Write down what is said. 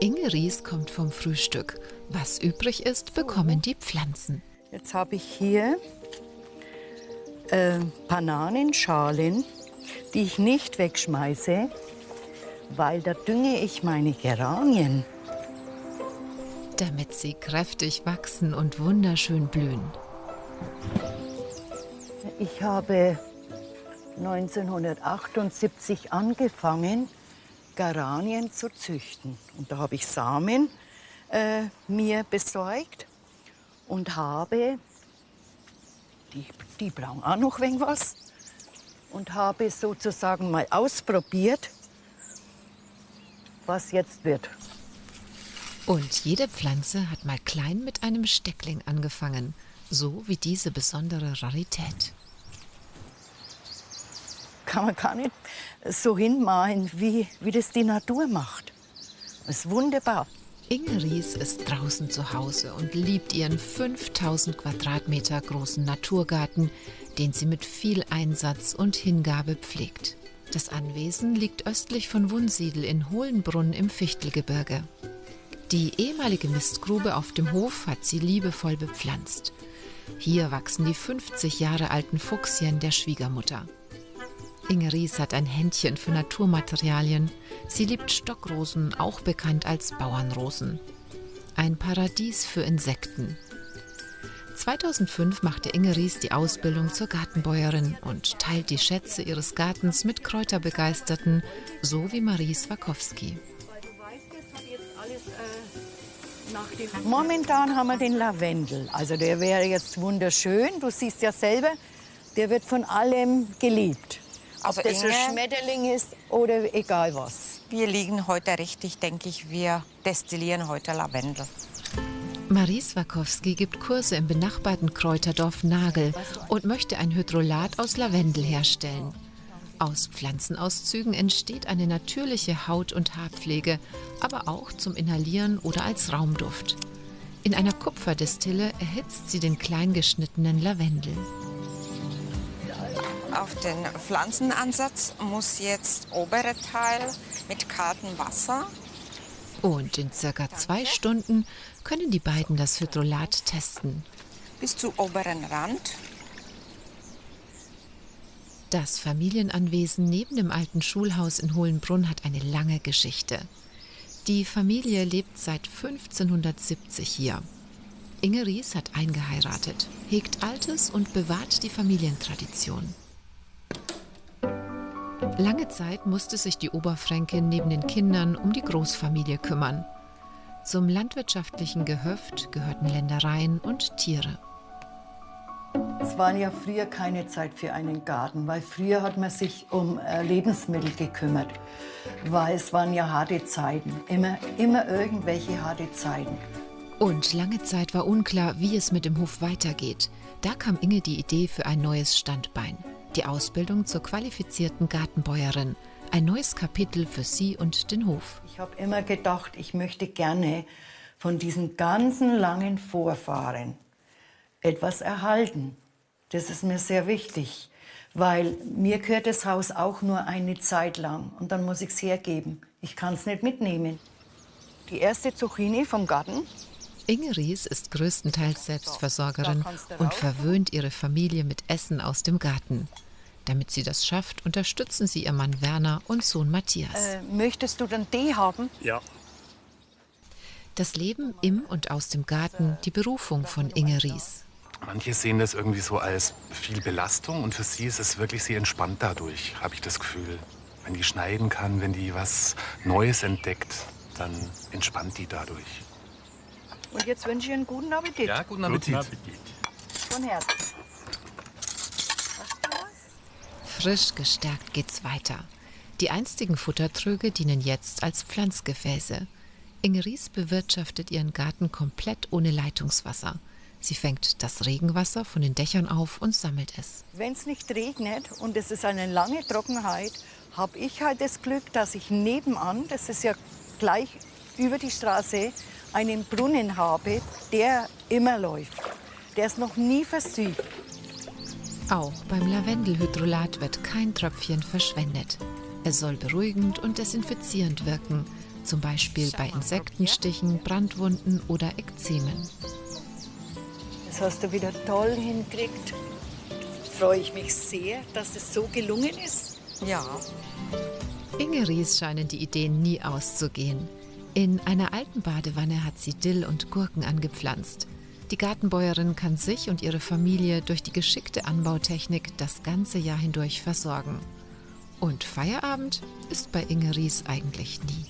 Inge Ries kommt vom Frühstück. Was übrig ist, bekommen die Pflanzen. Jetzt habe ich hier Bananenschalen, die ich nicht wegschmeiße, weil da dünge ich meine Geranien. Damit sie kräftig wachsen und wunderschön blühen. Ich habe 1978 angefangen, Geranien zu züchten. Und da habe ich Samen mir besorgt und habe, die brauchen auch noch wenig was, und habe sozusagen mal ausprobiert, was jetzt wird. Und jede Pflanze hat mal klein mit einem Steckling angefangen, so wie diese besondere Rarität. Kann man gar nicht so hinmalen, wie das die Natur macht. Das ist wunderbar. Inge Ries ist draußen zu Hause und liebt ihren 5000 Quadratmeter großen Naturgarten, den sie mit viel Einsatz und Hingabe pflegt. Das Anwesen liegt östlich von Wunsiedel in Hohenbrunn im Fichtelgebirge. Die ehemalige Mistgrube auf dem Hof hat sie liebevoll bepflanzt. Hier wachsen die 50 Jahre alten Fuchsien der Schwiegermutter. Inge Ries hat ein Händchen für Naturmaterialien. Sie liebt Stockrosen, auch bekannt als Bauernrosen. Ein Paradies für Insekten. 2005 machte Inge Ries die Ausbildung zur Gartenbäuerin und teilt die Schätze ihres Gartens mit Kräuterbegeisterten, so wie Marie Swakowski. Momentan haben wir den Lavendel. Also der wäre jetzt wunderschön. Du siehst ja selber, der wird von allem geliebt. Also ob das ein Schmetterling ist oder egal was. Wir liegen heute richtig, denke ich. Wir destillieren heute Lavendel. Marie Swakowski gibt Kurse im benachbarten Kräuterdorf Nagel und möchte ein Hydrolat aus Lavendel herstellen. Aus Pflanzenauszügen entsteht eine natürliche Haut- und Haarpflege, aber auch zum Inhalieren oder als Raumduft. In einer Kupferdestille erhitzt sie den kleingeschnittenen Lavendel. Auf den Pflanzenansatz muss jetzt obere Teil mit kaltem Wasser. Und in circa 2 Stunden können die beiden das Hydrolat testen. Bis zum oberen Rand. Das Familienanwesen neben dem alten Schulhaus in Hohenbrunn hat eine lange Geschichte. Die Familie lebt seit 1570 hier. Inge Ries hat eingeheiratet, hegt Altes und bewahrt die Familientradition. Lange Zeit musste sich die Oberfränkin neben den Kindern um die Großfamilie kümmern. Zum landwirtschaftlichen Gehöft gehörten Ländereien und Tiere. Es war ja früher keine Zeit für einen Garten, weil früher hat man sich um Lebensmittel gekümmert, weil es waren ja harte Zeiten, immer irgendwelche harte Zeiten. Und lange Zeit war unklar, wie es mit dem Hof weitergeht. Da kam Inge die Idee für ein neues Standbein. Die Ausbildung zur qualifizierten Gartenbäuerin. Ein neues Kapitel für sie und den Hof. Ich habe immer gedacht, ich möchte gerne von diesen ganzen langen Vorfahren etwas erhalten. Das ist mir sehr wichtig, weil mir gehört das Haus auch nur eine Zeit lang und dann muss ich es hergeben. Ich kann es nicht mitnehmen. Die erste Zucchini vom Garten. Inge Ries ist größtenteils Selbstversorgerin und verwöhnt ihre Familie mit Essen aus dem Garten. Damit sie das schafft, unterstützen sie ihr Mann Werner und Sohn Matthias. Möchtest du dann Tee haben? Ja. Das Leben im und aus dem Garten, die Berufung von Inge Ries. Manche sehen das irgendwie so als viel Belastung und für sie ist es wirklich sehr entspannt dadurch, habe ich das Gefühl. Wenn die schneiden kann, wenn die was Neues entdeckt, dann entspannt die dadurch. Und jetzt wünsche ich einen guten Appetit. Ja, guten Appetit. Von Herzen. Frisch gestärkt geht's weiter. Die einstigen Futtertröge dienen jetzt als Pflanzgefäße. Inge Ries bewirtschaftet ihren Garten komplett ohne Leitungswasser. Sie fängt das Regenwasser von den Dächern auf und sammelt es. Wenn es nicht regnet und es ist eine lange Trockenheit, habe ich halt das Glück, dass ich nebenan, das ist ja gleich über die Straße, einen Brunnen habe, der immer läuft. Der ist noch nie versiegt. Auch beim Lavendelhydrolat wird kein Tröpfchen verschwendet. Es soll beruhigend und desinfizierend wirken zum Beispiel bei Insektenstichen, Brandwunden oder Ekzemen. Das hast du wieder toll hingekriegt. Freue ich mich sehr, dass es so gelungen ist. Ja. Inge Ries scheinen die Ideen nie auszugehen. In einer alten Badewanne hat sie Dill und Gurken angepflanzt. Die Gartenbäuerin kann sich und ihre Familie durch die geschickte Anbautechnik das ganze Jahr hindurch versorgen. Und Feierabend ist bei Inge Ries eigentlich nie.